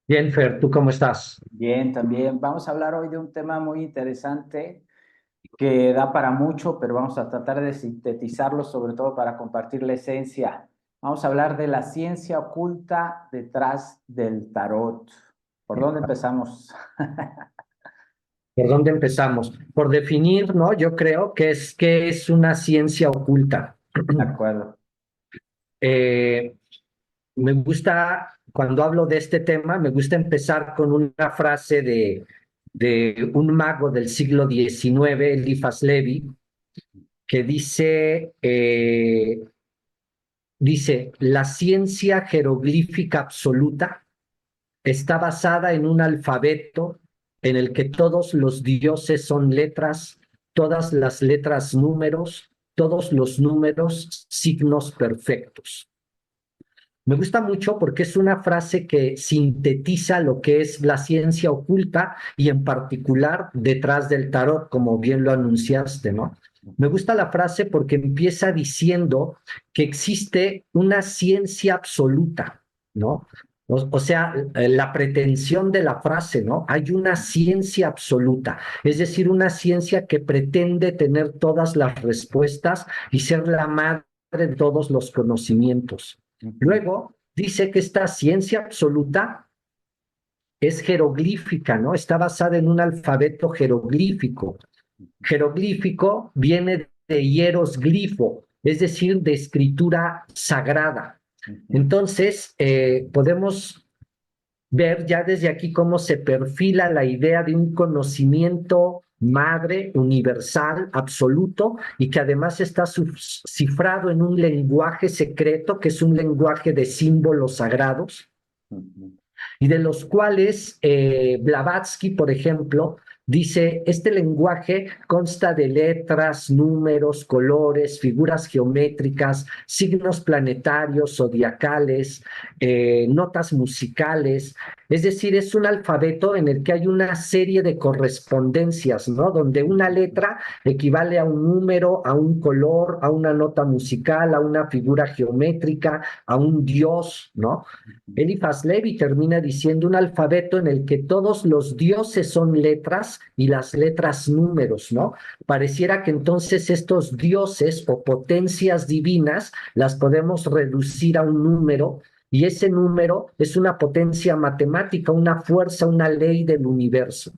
Bien, Fer, ¿tú cómo estás? Bien, también vamos a hablar hoy de un tema muy interesante que da para mucho, pero vamos a tratar de sintetizarlo, sobre todo para compartir la esencia. Vamos a hablar de la ciencia oculta detrás del tarot. ¿Por dónde empezamos? ¿Por dónde empezamos? Por definir, ¿no? Yo creo que es una ciencia oculta. De acuerdo. Eh, Me gusta, cuando hablo de este tema, me gusta empezar con una frase de un mago del siglo XIX, Eliphas Levi, que dice, la ciencia jeroglífica absoluta está basada en un alfabeto en el que todos los dioses son letras, todas las letras números, todos los números signos perfectos. Me gusta mucho porque es una frase que sintetiza lo que es la ciencia oculta y en particular detrás del tarot, como bien lo anunciaste, ¿no? Me gusta la frase porque empieza diciendo que existe una ciencia absoluta, ¿no? O sea, la pretensión de la frase, ¿no? Hay una ciencia absoluta, es decir, una ciencia que pretende tener todas las respuestas y ser la madre de todos los conocimientos. Ujú. Luego dice que esta ciencia absoluta es jeroglífica, ¿no? Está basada en un alfabeto jeroglífico. Jeroglífico viene de hierosglifo, es decir, de escritura sagrada. Ujú. Entonces, podemos ver ya desde aquí cómo se perfila la idea de un conocimiento madre, universal, absoluto, y que además está cifrado en un lenguaje secreto, que es un lenguaje de símbolos sagrados, Ujú. y de los cuales Blavatsky, por ejemplo, dice, este lenguaje consta de letras, números, colores, figuras geométricas, signos planetarios, zodiacales, notas musicales, es decir, es un alfabeto en el que hay una serie de correspondencias, ¿no? Donde una letra equivale a un número, a un color, a una nota musical, a una figura geométrica, a un dios, ¿no? Eliphas Levi termina diciendo un alfabeto en el que todos los dioses son letras y las letras números, ¿no? Pareciera que entonces estos dioses o potencias divinas las podemos reducir a un número y ese número es una potencia matemática, una fuerza, una ley del universo.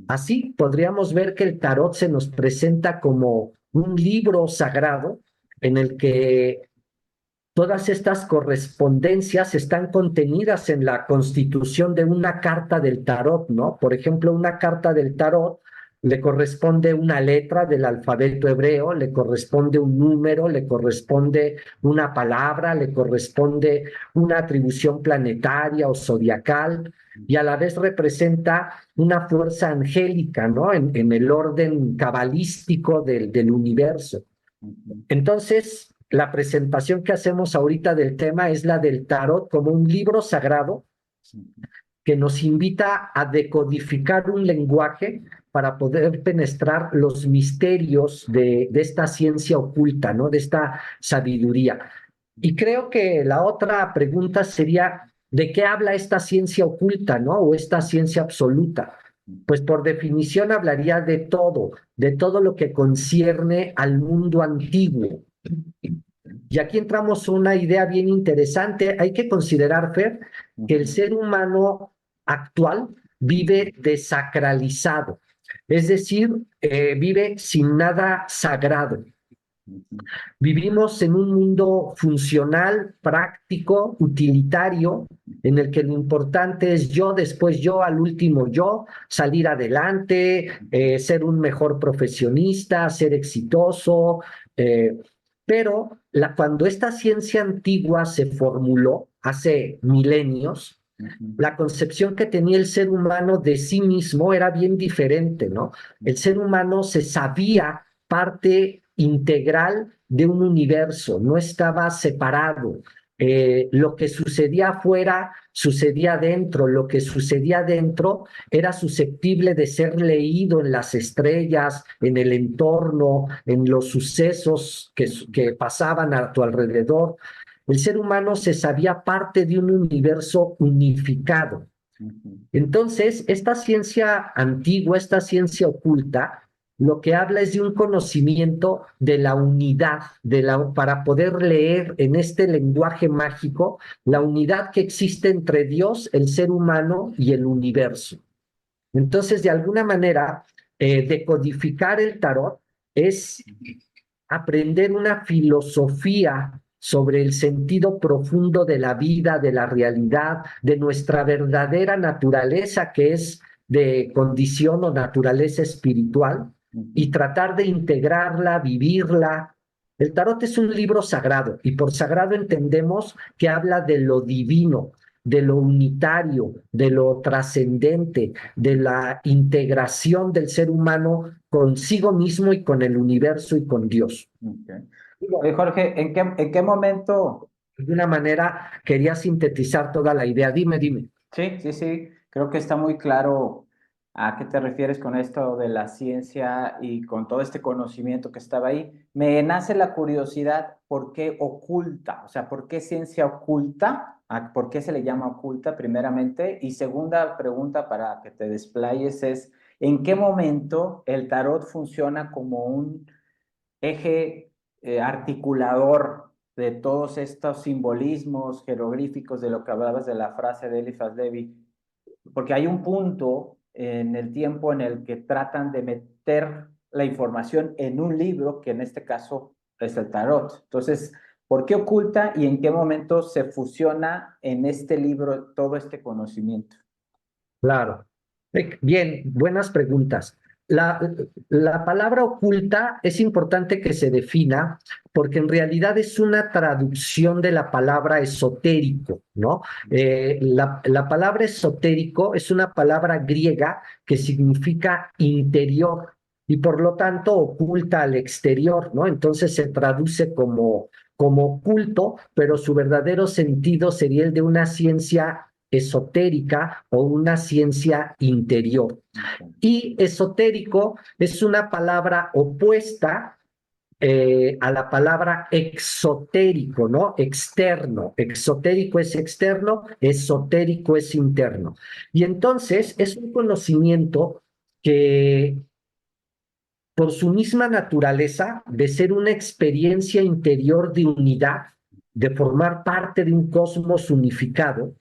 Así podríamos ver que el tarot se nos presenta como un libro sagrado en el que todas estas correspondencias están contenidas en la constitución de una carta del tarot, ¿no? Por ejemplo, una carta del tarot le corresponde una letra del alfabeto hebreo, le corresponde un número, le corresponde una palabra, le corresponde una atribución planetaria o zodiacal, y a la vez representa una fuerza angélica, ¿no? En el orden cabalístico del universo. Ujú. Entonces, la presentación que hacemos ahorita del tema es la del tarot como un libro sagrado Ujú. que nos invita a decodificar un lenguaje para poder penetrar los misterios de esta ciencia oculta, ¿no? De esta sabiduría. Y creo que la otra pregunta sería, ¿de qué habla esta ciencia oculta, ¿no? O esta ciencia absoluta. Pues por definición hablaría de todo lo que concierne al mundo antiguo. Y aquí entramos a una idea bien interesante. Hay que considerar, Fer, que el Ujú. ser humano actual vive desacralizado, es decir, vive sin nada sagrado. Ujú. Vivimos en un mundo funcional, práctico, utilitario, en el que lo importante es yo, después yo, al último yo, salir adelante, ser un mejor profesionista, ser exitoso. Pero cuando esta ciencia antigua se formuló hace milenios, Ujú. la concepción que tenía el ser humano de sí mismo era bien diferente, ¿no? El ser humano se sabía parte integral de un universo, no estaba separado. Lo que sucedía afuera sucedía adentro, lo que sucedía adentro era susceptible de ser leído en las estrellas, en el entorno, en los sucesos que pasaban a tu alrededor. El ser humano se sabía parte de un universo unificado. Ujú. Entonces, esta ciencia antigua, esta ciencia oculta, lo que habla es de un conocimiento de la unidad, para poder leer en este lenguaje mágico la unidad que existe entre Dios, el ser humano y el universo. Entonces, de alguna manera, decodificar el tarot es aprender una filosofía sobre el sentido profundo de la vida, de la realidad, de nuestra verdadera naturaleza, que es de condición o naturaleza espiritual, y Ujú. tratar de integrarla, vivirla. El tarot es un libro sagrado, y por sagrado entendemos que habla de lo divino, de lo unitario, de lo trascendente, de la integración del ser humano consigo mismo y con el universo y con Dios. Ok. Oye, Digo, Jorge, en qué momento? de alguna manera quería sintetizar toda la idea. Dime, dime. Sí, sí, sí, creo que está muy claro a qué te refieres con esto de la ciencia y con todo este conocimiento que estaba ahí. Me nace la curiosidad, ¿por qué oculta? O sea, ¿por qué ciencia oculta? ¿Por qué se le llama oculta, primeramente? Y segunda pregunta para que te desplayes es, ¿en qué momento el tarot funciona como un eje articulador de todos estos simbolismos jeroglíficos de lo que hablabas de la frase de Eliphas Levi? Porque hay un punto en el tiempo en el que tratan de meter la información en un libro, que en este caso es el tarot. Entonces, ¿por qué oculta y en qué momento se fusiona en este libro todo este conocimiento? Claro. Bien, buenas preguntas. La, la palabra oculta es importante que se defina porque en realidad es una traducción de la palabra esotérico, ¿no? La palabra esotérico es una palabra griega que significa interior y por lo tanto oculta al exterior, ¿no? Entonces se traduce como oculto, pero su verdadero sentido sería el de una ciencia esotérica o una ciencia interior. Okay. Y esotérico es una palabra opuesta a la palabra exotérico, ¿no? Externo. Exotérico es externo, esotérico es interno. Y entonces es un conocimiento que por su misma naturaleza de ser una experiencia interior de unidad, de formar parte de un cosmos unificado,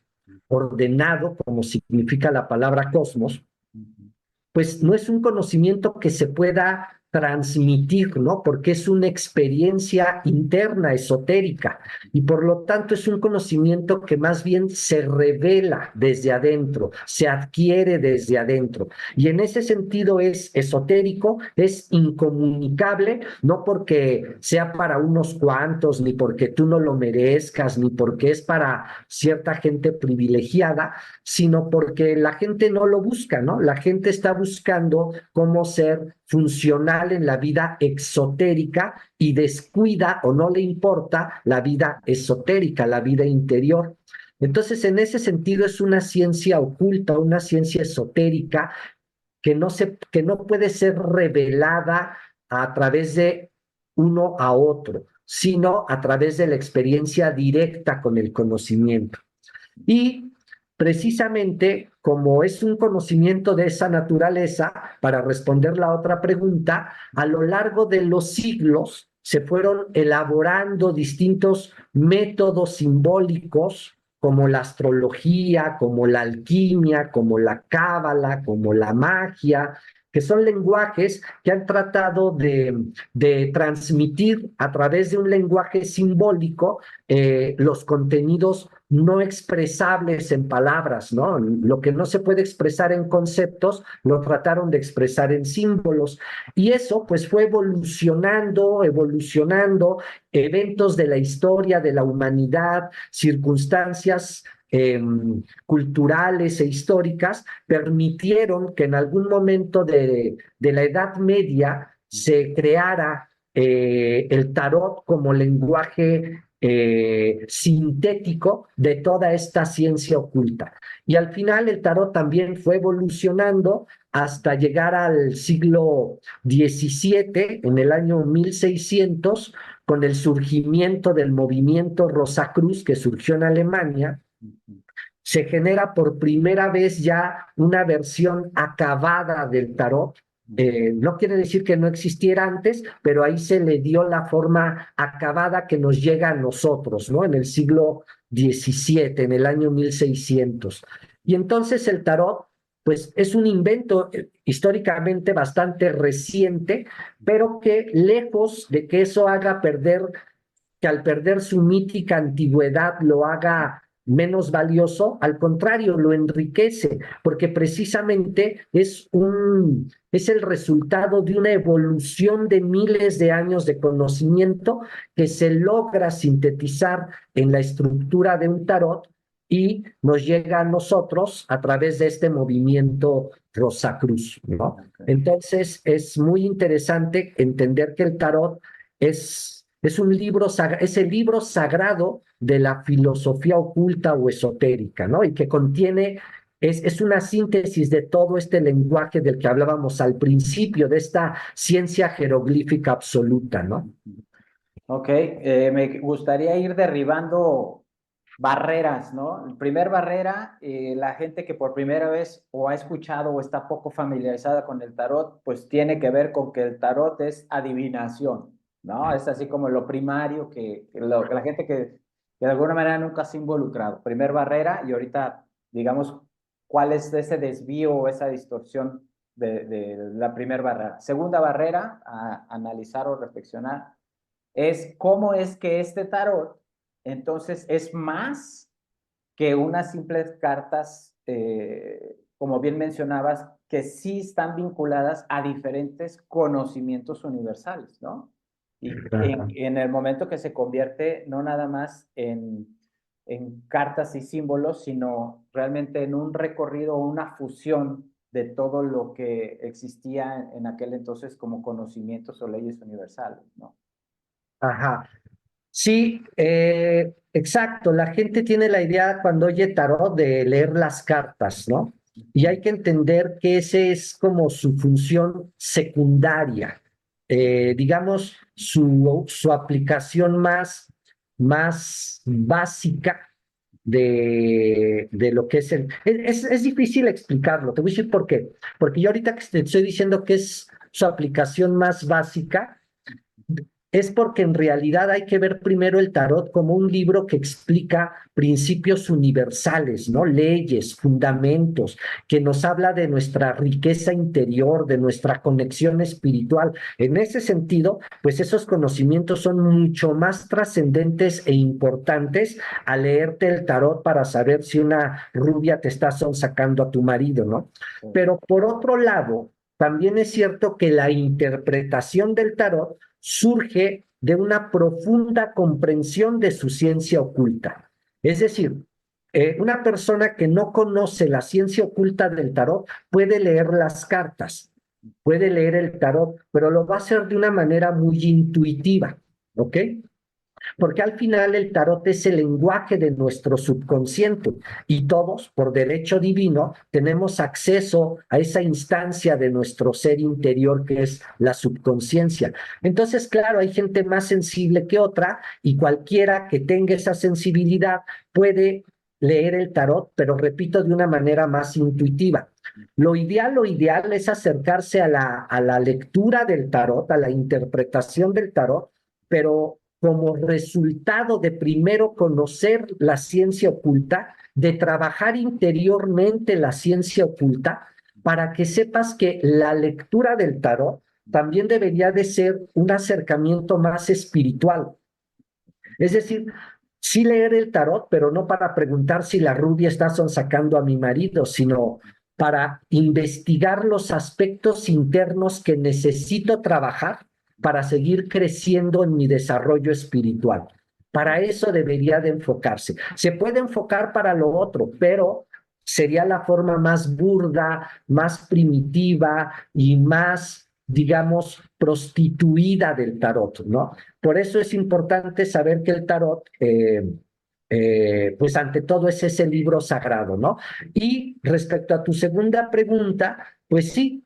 ordenado, como significa la palabra cosmos, Ujú. pues no es un conocimiento que se pueda transmitir, ¿no? Porque es una experiencia interna, esotérica, y por lo tanto es un conocimiento que más bien se revela desde adentro, se adquiere desde adentro. Y en ese sentido es esotérico, es incomunicable, no porque sea para unos cuantos, ni porque tú no lo merezcas, ni porque es para cierta gente privilegiada, sino porque la gente no lo busca, ¿no? La gente está buscando cómo ser funcional en la vida exotérica y descuida o no le importa la vida esotérica, la vida interior. Entonces, en ese sentido, es una ciencia oculta, una ciencia esotérica que no puede ser revelada a través de uno a otro, sino a través de la experiencia directa con el conocimiento. Y precisamente como es un conocimiento de esa naturaleza, para responder la otra pregunta, a lo largo de los siglos se fueron elaborando distintos métodos simbólicos como la astrología, como la alquimia, como la cábala, como la magia, que son lenguajes que han tratado de transmitir a través de un lenguaje simbólico los contenidos no expresables en palabras, ¿no? Lo que no se puede expresar en conceptos, lo trataron de expresar en símbolos. Y eso pues fue evolucionando, evolucionando, eventos de la historia, de la humanidad, circunstancias culturales e históricas permitieron que en algún momento de la Edad Media se creara el tarot como lenguaje sintético de toda esta ciencia oculta. Y al final el tarot también fue evolucionando hasta llegar al siglo XVII, en el año 1600, con el surgimiento del movimiento Rosacruz que surgió en Alemania, Ujú. se genera por primera vez ya una versión acabada del tarot. No quiere decir que no existiera antes, pero ahí se le dio la forma acabada que nos llega a nosotros, ¿no? En el siglo XVII, en el año 1600. Y entonces el tarot, pues es un invento históricamente bastante reciente, pero que lejos de que eso haga perder, que al perder su mítica antigüedad lo haga menos valioso, al contrario, lo enriquece, porque precisamente es el resultado de una evolución de miles de años de conocimiento que se logra sintetizar en la estructura de un tarot y nos llega a nosotros a través de este movimiento Rosacruz, ¿no? Entonces es muy interesante entender que el tarot es un libro, es el libro sagrado de la filosofía oculta o esotérica, ¿no? Y que contiene, es una síntesis de todo este lenguaje del que hablábamos al principio, de esta ciencia jeroglífica absoluta, ¿no? Ok, me gustaría ir derribando barreras, ¿no? La primer barrera, la gente que por primera vez o ha escuchado o está poco familiarizada con el tarot, pues tiene que ver con que el tarot es adivinación, ¿no? Es así como lo primario la gente que de alguna manera nunca se ha involucrado. Primer barrera, y ahorita, digamos, cuál es ese desvío o esa distorsión de la primera barrera. Segunda barrera, a analizar o reflexionar, es cómo es que este tarot entonces es más que unas simples cartas, como bien mencionabas, que sí están vinculadas a diferentes conocimientos universales, ¿no? Y en el momento que se convierte no nada más en cartas y símbolos, sino realmente en un recorrido o una fusión de todo lo que existía en aquel entonces como conocimientos o leyes universales, ¿no? Ajá. Sí, exacto. La gente tiene la idea cuando oye tarot de leer las cartas, ¿no? Y hay que entender que ese es como su función secundaria. Digamos, su aplicación más básica de lo que es es difícil explicarlo. Te voy a decir por qué. Porque yo ahorita que te estoy diciendo que es su aplicación más básica, es porque en realidad hay que ver primero el tarot como un libro que explica principios universales, ¿no? Leyes, fundamentos, que nos habla de nuestra riqueza interior, de nuestra conexión espiritual. En ese sentido, pues esos conocimientos son mucho más trascendentes e importantes a leerte el tarot para saber si una rubia te está sacando a tu marido, ¿no? Pero por otro lado, también es cierto que la interpretación del tarot surge de una profunda comprensión de su ciencia oculta. Es decir, una persona que no conoce la ciencia oculta del tarot puede leer las cartas, puede leer el tarot, pero lo va a hacer de una manera muy intuitiva, ¿ok? Porque al final el tarot es el lenguaje de nuestro subconsciente y todos, por derecho divino, tenemos acceso a esa instancia de nuestro ser interior que es la subconsciencia. Entonces, claro, hay gente más sensible que otra y cualquiera que tenga esa sensibilidad puede leer el tarot, pero repito, de una manera más intuitiva. Lo ideal es acercarse a la lectura del tarot, a la interpretación del tarot, pero como resultado de primero conocer la ciencia oculta, de trabajar interiormente la ciencia oculta, para que sepas que la lectura del tarot también debería de ser un acercamiento más espiritual. Es decir, sí leer el tarot, pero no para preguntar si la rubia está sonsacando a mi marido, sino para investigar los aspectos internos que necesito trabajar para seguir creciendo en mi desarrollo espiritual. Para eso debería de enfocarse. Se puede enfocar para lo otro, pero sería la forma más burda, más primitiva y más, digamos, prostituida del tarot, ¿no? Por eso es importante saber que el tarot, pues ante todo es ese libro sagrado, ¿no? Y respecto a tu segunda pregunta, pues sí,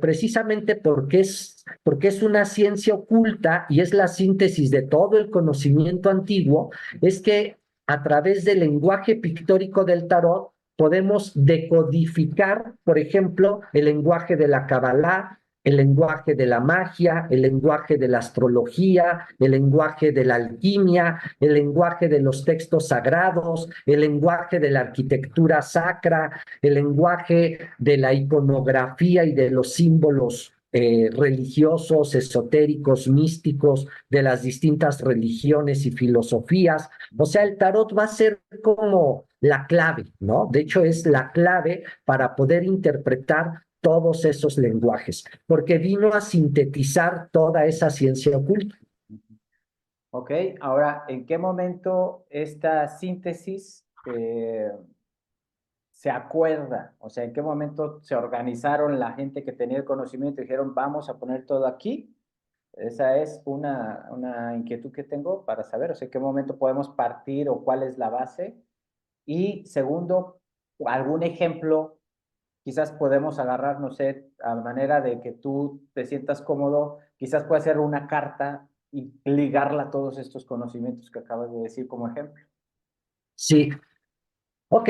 precisamente porque es una ciencia oculta y es la síntesis de todo el conocimiento antiguo, es que a través del lenguaje pictórico del tarot, podemos decodificar, por ejemplo, el lenguaje de la Kabbalah, el lenguaje de la magia, el lenguaje de la astrología, el lenguaje de la alquimia, el lenguaje de los textos sagrados, el lenguaje de la arquitectura sacra, el lenguaje de la iconografía y de los símbolos religiosos, esotéricos, místicos, de las distintas religiones y filosofías. O sea, el tarot va a ser como la clave, ¿no? De hecho, es la clave para poder interpretar todos esos lenguajes, porque vino a sintetizar toda esa ciencia oculta. Ok, ahora, ¿en qué momento esta síntesis se acuerda? O sea, ¿en qué momento se organizaron la gente que tenía el conocimiento y dijeron, vamos a poner todo aquí? Esa es una inquietud que tengo para saber, o sea, ¿en qué momento podemos partir o cuál es la base? Y segundo, algún ejemplo, quizás podemos agarrar, no sé, a manera de que tú te sientas cómodo, quizás puede ser una carta y ligarla a todos estos conocimientos que acabas de decir como ejemplo. Sí, ok.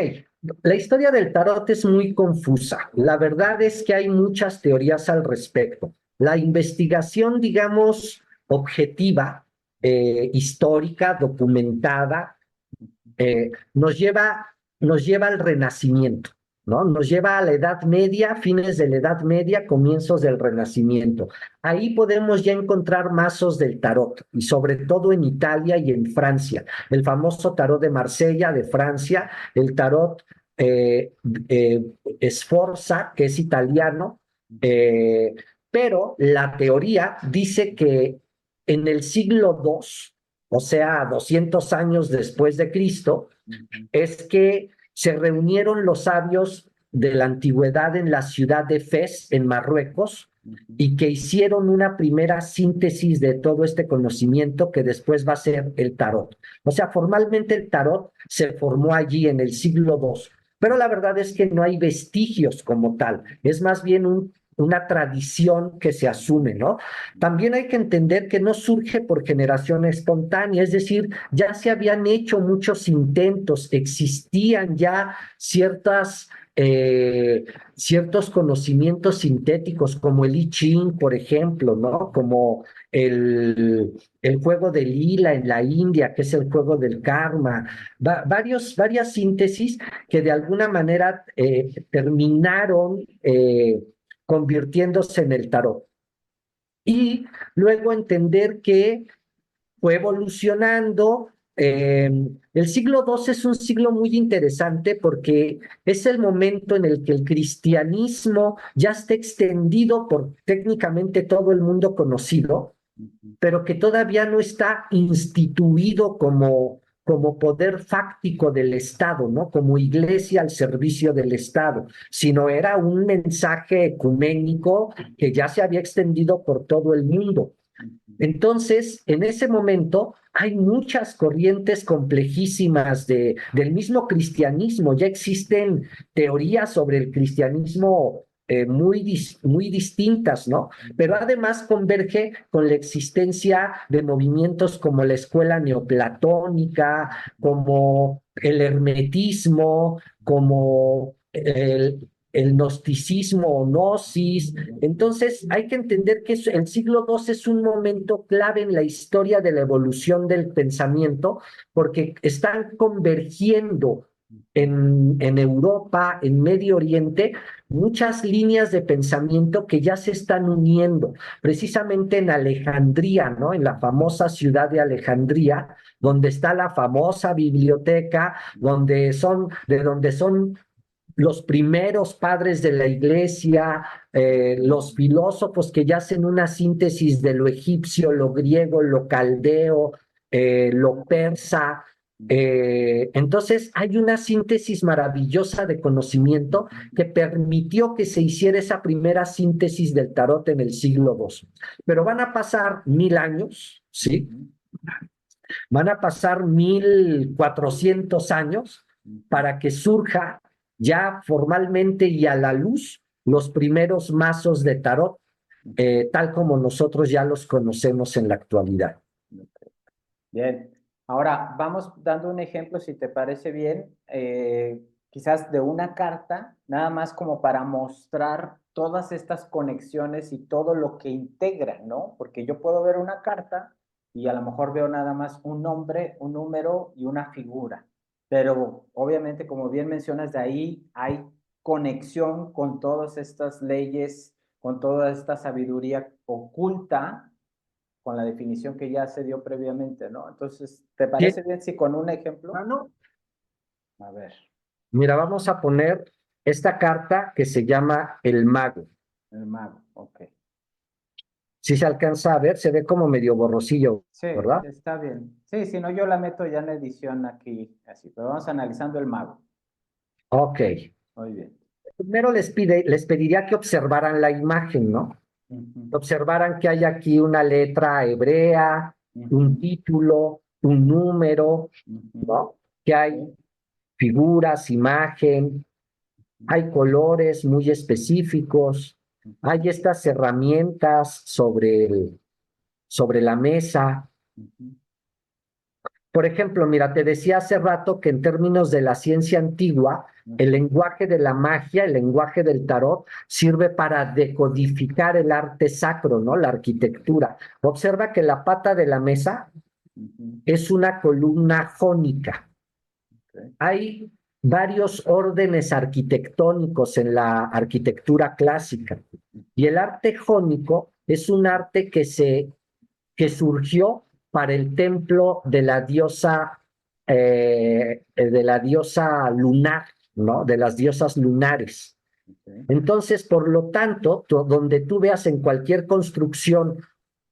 La historia del tarot es muy confusa. La verdad es que hay muchas teorías al respecto. La investigación, digamos, objetiva, histórica, documentada, nos lleva al Renacimiento, ¿no? Nos lleva a la Edad Media, fines de la Edad Media, comienzos del Renacimiento. Ahí podemos ya encontrar mazos del tarot, y sobre todo en Italia y en Francia. El famoso tarot de Marsella, de Francia, el tarot eh, eh, Sforza, que es italiano, eh, pero la teoría dice que en el siglo II, o sea, 200 años después de Cristo, es que se reunieron los sabios de la antigüedad en la ciudad de Fez, en Marruecos, y que hicieron una primera síntesis de todo este conocimiento que después va a ser el tarot. O sea, formalmente el tarot se formó allí en el siglo II, pero la verdad es que no hay vestigios como tal, es más bien una tradición que se asume, ¿no? También hay que entender que no surge por generación espontánea, es decir, ya se habían hecho muchos intentos, existían ya ciertos conocimientos sintéticos, como el I Ching, por ejemplo, ¿no? Como el juego del lila en la India, que es el juego del karma, varias síntesis que de alguna manera terminaron convirtiéndose en el tarot. Y luego entender que fue evolucionando. El siglo II es un siglo muy interesante porque es el momento en el que el cristianismo ya está extendido por técnicamente todo el mundo conocido, pero que todavía no está instituido como poder fáctico del Estado, ¿no? Como iglesia al servicio del Estado, sino era un mensaje ecuménico que ya se había extendido por todo el mundo. Entonces, en ese momento hay muchas corrientes complejísimas del mismo cristianismo. Ya existen teorías sobre el cristianismo muy distintas, ¿no? Pero además converge con la existencia de movimientos como la escuela neoplatónica, como el hermetismo, como el gnosticismo o gnosis. Entonces, hay que entender que el siglo II es un momento clave en la historia de la evolución del pensamiento, porque están convergiendo en Europa, en Medio Oriente, muchas líneas de pensamiento que ya se están uniendo, precisamente en Alejandría, ¿no? En la famosa ciudad de Alejandría, donde está la famosa biblioteca, de donde son los primeros padres de la iglesia, los filósofos que ya hacen una síntesis de lo egipcio, lo griego, lo caldeo, lo persa. Entonces hay una síntesis maravillosa de conocimiento que permitió que se hiciera esa primera síntesis del tarot en el siglo II. Pero van a pasar 1000 años, ¿sí? Van a pasar 1400 años para que surja ya formalmente y a la luz los primeros mazos de tarot, tal como nosotros ya los conocemos en la actualidad. Bien. Ahora, vamos dando un ejemplo, si te parece bien, quizás de una carta, nada más como para mostrar todas estas conexiones y todo lo que integra, ¿no? Porque yo puedo ver una carta y a lo mejor veo nada más un nombre, un número y una figura. Pero obviamente, como bien mencionas, de ahí hay conexión con todas estas leyes, con toda esta sabiduría oculta con la definición que ya se dio previamente, ¿no? Entonces, ¿te Sí, parece bien si con un ejemplo? hermano. A ver, Mira, vamos a poner esta carta que se llama el mago. el mago, ok. Si se alcanza a ver, se ve como medio borrosillo, Sí, ¿verdad? está bien. Sí, si no, yo la meto ya en la edición aquí, así, pero vamos analizando el mago. Ok. Muy bien. Primero les pediría que observaran la imagen, ¿no? Ujú, Observaran que hay aquí una letra hebrea, un ujú, título, un número, ujú, ¿no? Que hay sí, figuras, imagen, ujú, hay colores muy específicos, ujú, hay estas herramientas sobre la mesa. ujú, Por ejemplo, mira, te decía hace rato que en términos de la ciencia antigua, el ujú, lenguaje de la magia, el lenguaje del tarot, sirve para decodificar el arte sacro, ¿no? La arquitectura. Observa que la pata de la mesa ujú, es una columna jónica. ok, Hay varios órdenes arquitectónicos en la arquitectura clásica. Y el arte jónico es un arte que surgió para el templo de la diosa lunar, ¿no? De las diosas lunares. ok, Entonces, por lo tanto, donde tú veas en cualquier construcción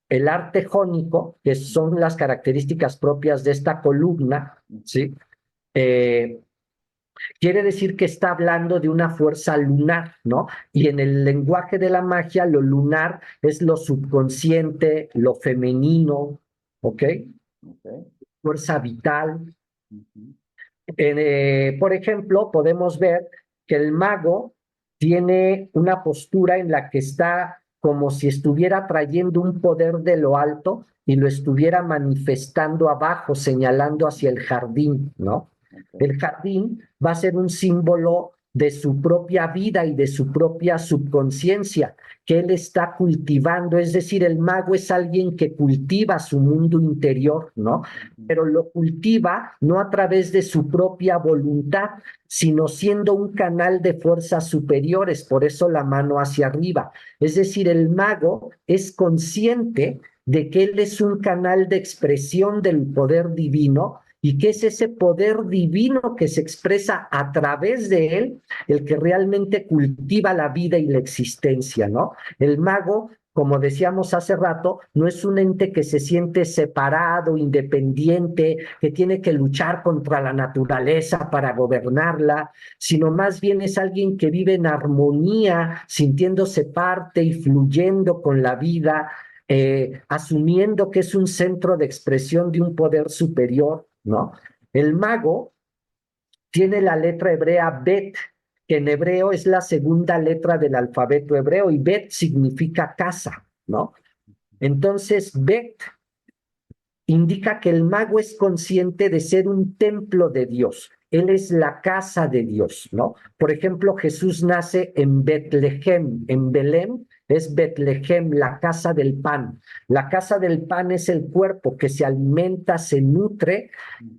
el arte jónico, que son las características propias de esta columna, ujú, ¿sí? Eh, Quiere decir que está hablando de una fuerza lunar, ¿no? Y en el lenguaje de la magia, lo lunar es lo subconsciente, lo femenino, ¿ok? ok, Fuerza vital. ujú, Por ejemplo, podemos ver que el mago tiene una postura en la que está como si estuviera trayendo un poder de lo alto y lo estuviera manifestando abajo, señalando hacia el jardín, ¿no? ok, El jardín va a ser un símbolo de su propia vida y de su propia subconsciencia que él está cultivando, es decir, el mago es alguien que cultiva su mundo interior, ¿no? ujú, Pero lo cultiva no a través de su propia voluntad, sino siendo un canal de fuerzas superiores, por eso la mano hacia arriba. Es decir, el mago es consciente de que él es un canal de expresión del poder divino y que es ese poder divino que se expresa a través de él el que realmente cultiva la vida y la existencia, ¿no? El mago, como decíamos hace rato, no es un ente que se siente separado, independiente, que tiene que luchar contra la naturaleza para gobernarla, sino más bien es alguien que vive en armonía, sintiéndose parte y fluyendo con la vida, asumiendo que es un centro de expresión de un poder superior, ¿no? El mago tiene la letra hebrea Bet, que en hebreo es la segunda letra del alfabeto hebreo y Bet significa casa, ¿no? Entonces, Bet indica que el mago es consciente de ser un templo de Dios. Él es la casa de Dios, ¿no? Por ejemplo, Jesús nace en Betlehem, en Belén es Betlehem, la casa del pan. La casa del pan es el cuerpo que se alimenta, se nutre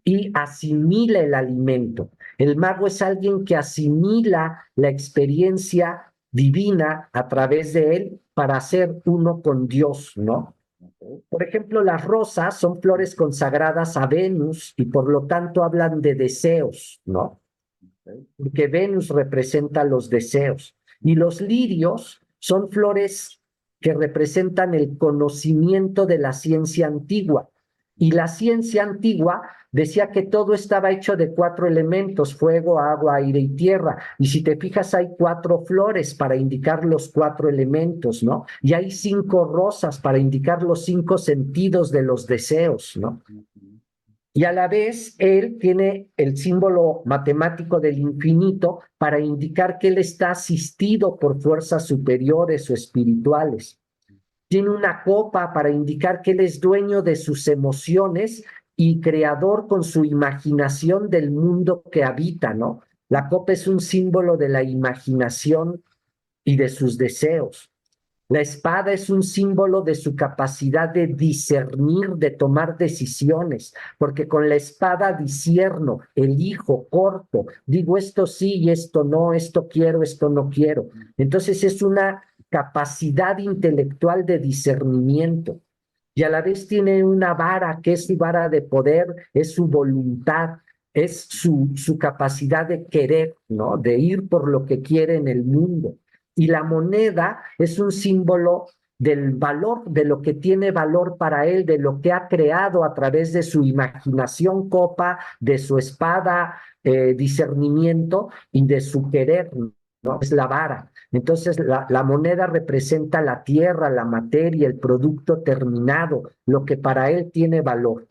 y asimila el alimento. El mago es alguien que asimila la experiencia divina a través de él para ser uno con Dios, ¿no? ok, Por ejemplo, las rosas son flores consagradas a Venus y por lo tanto hablan de deseos, ¿no? ok, Porque Venus representa los deseos. Y los lirios son flores que representan el conocimiento de la ciencia antigua. Y la ciencia antigua decía que todo estaba hecho de cuatro elementos, fuego, agua, aire y tierra. Y si te fijas, hay cuatro flores para indicar los cuatro elementos, ¿no? Y hay cinco rosas para indicar los cinco sentidos de los deseos, ¿no? ujú, Y a la vez él tiene el símbolo matemático del infinito para indicar que él está asistido por fuerzas superiores o espirituales. Tiene una copa para indicar que él es dueño de sus emociones y creador con su imaginación del mundo que habita, ¿no? La copa es un símbolo de la imaginación y de sus deseos. La espada es un símbolo de su capacidad de discernir, de tomar decisiones, porque con la espada discierno, elijo, corto, digo esto sí y esto no, esto quiero, esto no quiero. Entonces es una capacidad intelectual de discernimiento y a la vez tiene una vara que es su vara de poder, es su voluntad, es su capacidad de querer, ¿no? De ir por lo que quiere en el mundo. Y la moneda es un símbolo del valor, de lo que tiene valor para él, de lo que ha creado a través de su imaginación copa, de su espada, discernimiento y de su querer, ¿no? Es la vara. Entonces, la moneda representa la tierra, la materia, el producto terminado, lo que para él tiene valor.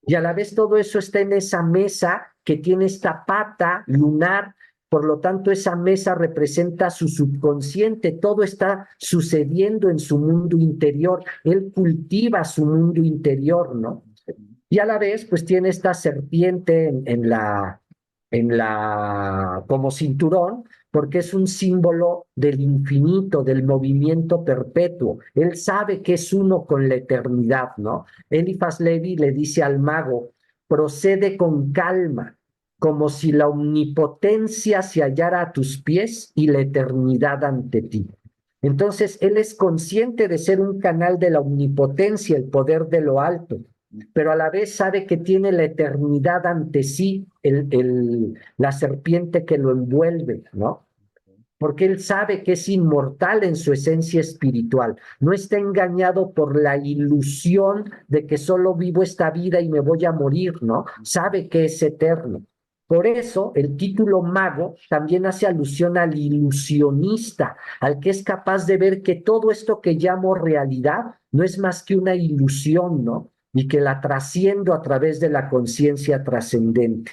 Y a la vez todo eso está en esa mesa que tiene esta pata lunar, por lo tanto esa mesa representa su subconsciente, todo está sucediendo en su mundo interior, él cultiva su mundo interior, ¿no? Y a la vez pues tiene esta serpiente como cinturón, porque es un símbolo del infinito, del movimiento perpetuo. Él sabe que es uno con la eternidad, ¿no? Eliphas Levi le dice al mago, procede con calma, como si la omnipotencia se hallara a tus pies y la eternidad ante ti. Entonces, él es consciente de ser un canal de la omnipotencia, el poder de lo alto, pero a la vez sabe que tiene la eternidad ante sí, la serpiente que lo envuelve, ¿no? Porque él sabe que es inmortal en su esencia espiritual, no está engañado por la ilusión de que solo vivo esta vida y me voy a morir, ¿no? Sabe que es eterno. Por eso el título mago también hace alusión al ilusionista, al que es capaz de ver que todo esto que llamo realidad no es más que una ilusión, ¿no? Y que la trasciendo a través de la conciencia trascendente.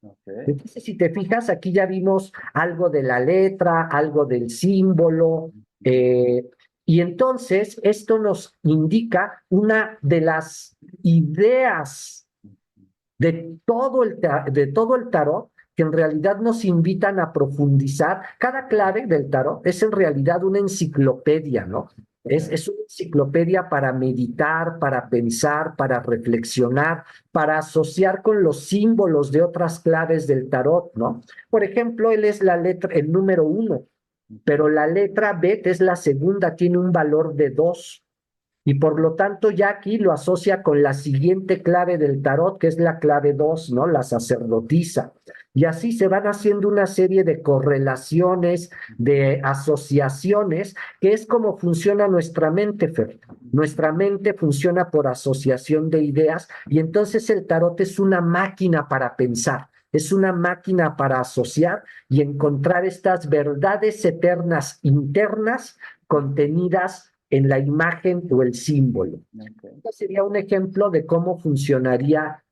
Okay. Entonces, si te fijas, aquí ya vimos algo de la letra, algo del símbolo, eh, y entonces esto nos indica una de las ideas de todo el tarot que en realidad nos invitan a profundizar. Cada clave del tarot es en realidad una enciclopedia, ¿no? Es una enciclopedia para meditar, para pensar, para reflexionar, para asociar con los símbolos de otras claves del tarot, ¿no? Por ejemplo, él es la letra, el número 1, pero la letra Bet es la segunda, tiene un valor de 2. Y por lo tanto ya aquí lo asocia con la siguiente clave del tarot, que es la clave 2, ¿no? La sacerdotisa. Y así se van haciendo una serie de correlaciones, de asociaciones, que es como funciona nuestra mente, Fer. Nuestra mente funciona por asociación de ideas y entonces el tarot es una máquina para pensar. Es una máquina para asociar y encontrar estas verdades eternas internas contenidas en la imagen o el símbolo. Okay. Este sería un ejemplo de cómo funcionaría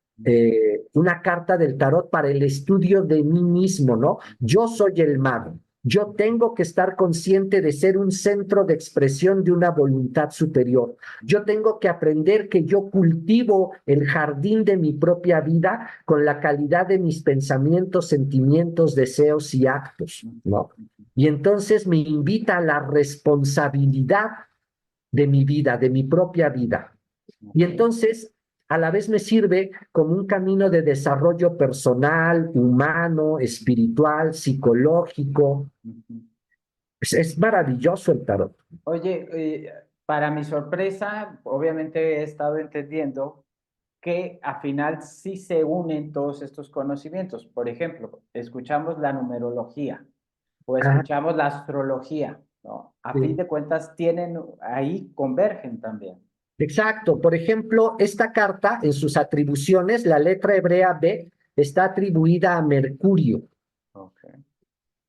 una carta del tarot para el estudio de mí mismo, ¿no? Yo soy el mago. Yo tengo que estar consciente de ser un centro de expresión de una voluntad superior. Yo tengo que aprender que yo cultivo el jardín de mi propia vida con la calidad de mis pensamientos, sentimientos, deseos y actos, ¿no? Y entonces me invita a la responsabilidad de mi vida, de mi propia vida. Y entonces, a la vez me sirve como un camino de desarrollo personal, humano, espiritual, psicológico. Es maravilloso el tarot. Oye, para mi sorpresa, obviamente he estado entendiendo que al final sí se unen todos estos conocimientos. Por ejemplo, escuchamos la numerología o Ah, escuchamos la astrología, ¿no? A fin sí. de cuentas, tienen ahí, convergen también. Exacto. Por ejemplo, esta carta, en sus atribuciones, la letra hebrea B está atribuida a Mercurio. Okay.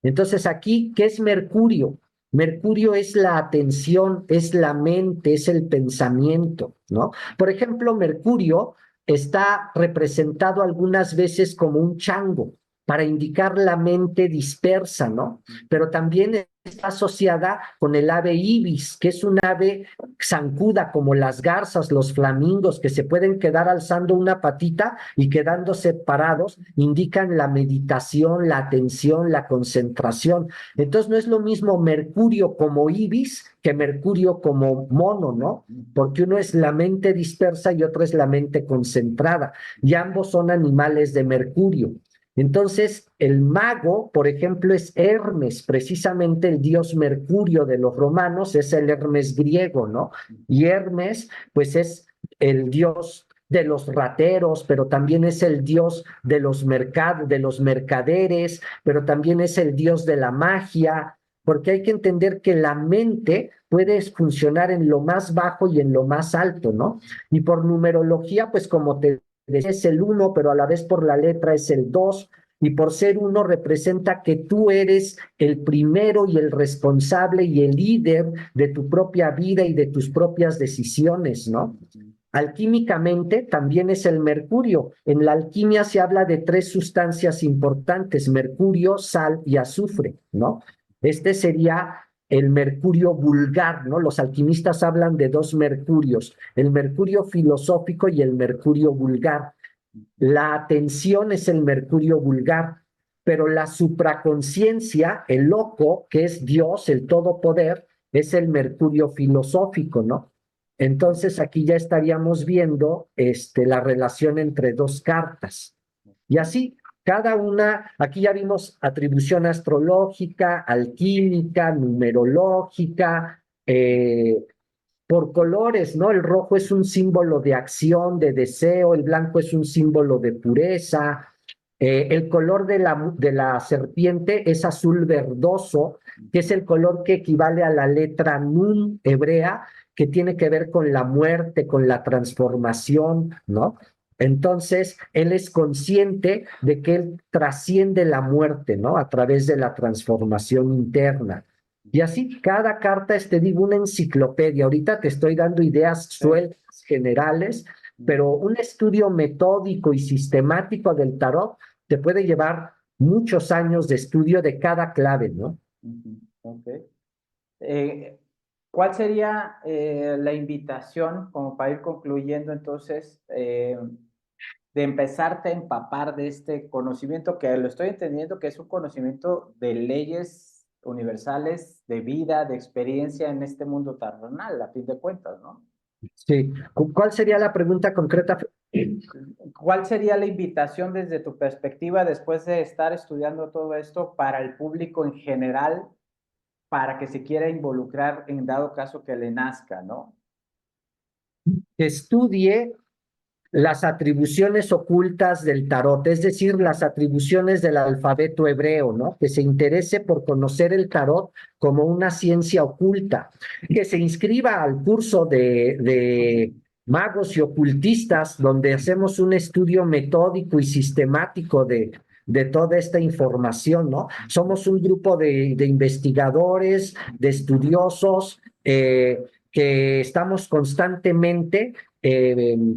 Entonces aquí, ¿qué es Mercurio? Mercurio es la atención, es la mente, es el pensamiento, ¿no? Por ejemplo, Mercurio está representado algunas veces como un chango para indicar la mente dispersa, ¿no? Pero también está asociada con el ave ibis, que es un ave zancuda como las garzas, los flamingos, que se pueden quedar alzando una patita y quedándose parados, indican la meditación, la atención, la concentración. Entonces no es lo mismo Mercurio como ibis que Mercurio como mono, ¿no? Porque uno es la mente dispersa y otro es la mente concentrada, y ambos son animales de Mercurio. Entonces, el mago, por ejemplo, es Hermes, precisamente el dios Mercurio de los romanos, es el Hermes griego, ¿no? Y Hermes, pues es el dios de los rateros, pero también es el dios de los de los mercaderes, pero también es el dios de la magia, porque hay que entender que la mente puede funcionar en lo más bajo y en lo más alto, ¿no? Y por numerología, pues como te es el uno, pero a la vez por la letra es el dos, y por ser uno representa que tú eres el primero y el responsable y el líder de tu propia vida y de tus propias decisiones, ¿no? Alquímicamente también es el mercurio. En la alquimia se habla de tres sustancias importantes: mercurio, sal y azufre, ¿no? Este sería el mercurio vulgar, ¿no? Los alquimistas hablan de dos mercurios, el mercurio filosófico y el mercurio vulgar. La atención es el mercurio vulgar, pero la supraconciencia, el loco, que es Dios, el todopoder, es el mercurio filosófico, ¿no? Entonces aquí ya estaríamos viendo la relación entre dos cartas. Y así, cada una, aquí ya vimos atribución astrológica, alquímica, numerológica, por colores, ¿no? El rojo es un símbolo de acción, de deseo, el blanco es un símbolo de pureza, el color de la serpiente es azul verdoso, que es el color que equivale a la letra Nun hebrea, que tiene que ver con la muerte, con la transformación, ¿no? Entonces, él es consciente de que él trasciende la muerte, ¿no? A través de la transformación interna. Y así, cada carta es, te digo, una enciclopedia. Ahorita te estoy dando ideas sueltas, generales, pero un estudio metódico y sistemático del tarot te puede llevar muchos años de estudio de cada clave, ¿no? Ok. Eh, ¿Cuál sería la invitación, como para ir concluyendo entonces, de empezarte a empapar de este conocimiento, que lo estoy entendiendo que es un conocimiento de leyes universales, de vida, de experiencia en este mundo terrenal, a fin de cuentas, ¿no? Sí. ¿Cuál sería la pregunta concreta? ¿Cuál sería la invitación desde tu perspectiva después de estar estudiando todo esto para el público en general, para que se quiera involucrar en dado caso que le nazca, ¿no? Que estudie las atribuciones ocultas del tarot, es decir, las atribuciones del alfabeto hebreo, ¿no? Que se interese por conocer el tarot como una ciencia oculta, que se inscriba al curso de magos y ocultistas, donde hacemos un estudio metódico y sistemático de toda esta información, ¿no? Somos un grupo de investigadores, de estudiosos, que estamos constantemente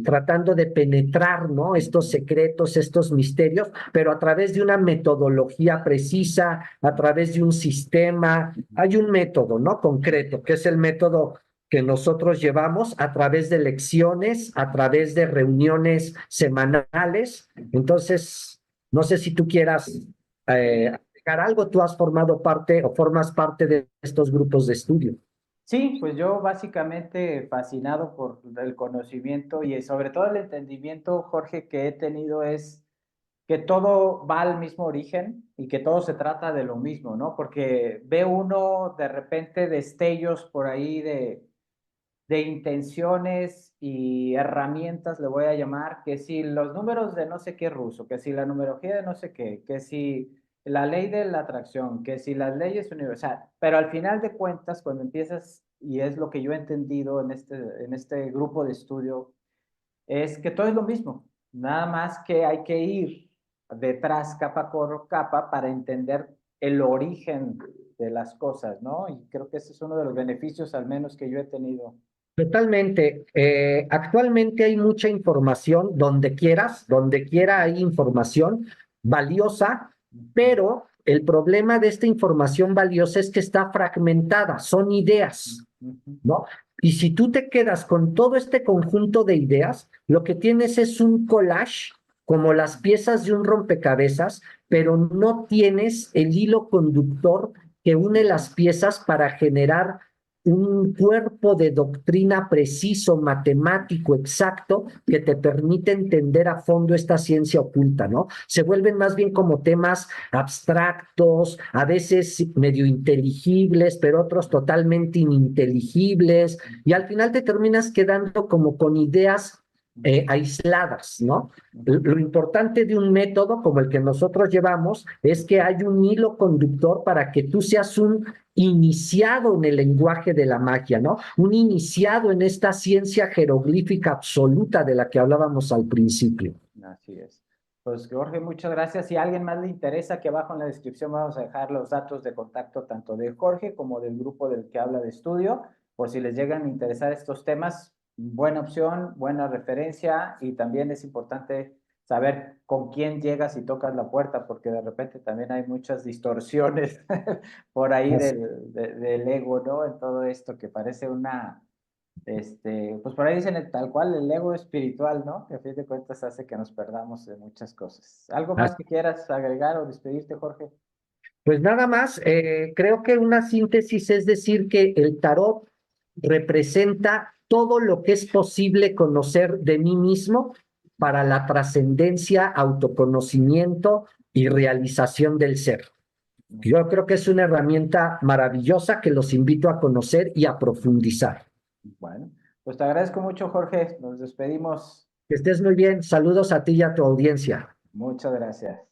tratando de penetrar, ¿no? Estos secretos, estos misterios, pero a través de una metodología precisa, a través de un sistema. Hay un método, ¿no? Concreto, que es el método que nosotros llevamos a través de lecciones, a través de reuniones semanales. Entonces, no sé si tú quieras agregar algo, tú has formado parte o formas parte de estos grupos de estudio. Sí, pues yo básicamente fascinado por el conocimiento y sobre todo el entendimiento, Jorge, que he tenido es que todo va al mismo origen y que todo se trata de lo mismo, ¿no? Porque ve uno de repente destellos por ahí de intenciones y herramientas, le voy a llamar, que si los números de no sé qué ruso, que si la numerología de no sé qué, que si la ley de la atracción, que si las leyes universales, pero al final de cuentas, cuando empiezas, y es lo que yo he entendido en este grupo de estudio, es que todo es lo mismo, nada más que hay que ir detrás capa por capa para entender el origen de las cosas, ¿no? Y creo que ese es uno de los beneficios, al menos que yo he tenido. Totalmente. Actualmente hay mucha información donde quieras, donde quiera hay información valiosa, Pero el problema de esta información valiosa es que está fragmentada, son ideas, ¿no? Y si tú te quedas con todo este conjunto de ideas, lo que tienes es un collage, como las piezas de un rompecabezas, pero no tienes el hilo conductor que une las piezas para generar un cuerpo de doctrina preciso, matemático, exacto, que te permite entender a fondo esta ciencia oculta, ¿no? Se vuelven más bien como temas abstractos, a veces medio inteligibles, pero otros totalmente ininteligibles, y al final te terminas quedando como con ideas aisladas, ¿no? Lo importante de un método como el que nosotros llevamos es que hay un hilo conductor para que tú seas un iniciado en el lenguaje de la magia, ¿no? Un iniciado en esta ciencia jeroglífica absoluta de la que hablábamos al principio. Así es. Pues Jorge, muchas gracias. Si a alguien más le interesa, que abajo en la descripción vamos a dejar los datos de contacto tanto de Jorge como del grupo del que habla de estudio, por si les llegan a interesar estos temas. Buena opción, buena referencia, y también es importante saber con quién llegas y tocas la puerta, porque de repente también hay muchas distorsiones por ahí del ego, ¿no? En todo esto que parece una pues por ahí dicen tal cual el ego espiritual, ¿no? Que a fin de cuentas hace que nos perdamos de muchas cosas. ¿Algo más que quieras agregar o despedirte, Jorge? Pues nada más, creo que una síntesis es decir que el tarot representa todo lo que es posible conocer de mí mismo para la trascendencia, autoconocimiento y realización del ser. Yo creo que es una herramienta maravillosa que los invito a conocer y a profundizar. Bueno, pues te agradezco mucho, Jorge. Nos despedimos. Que estés muy bien. Saludos a ti y a tu audiencia. Muchas gracias.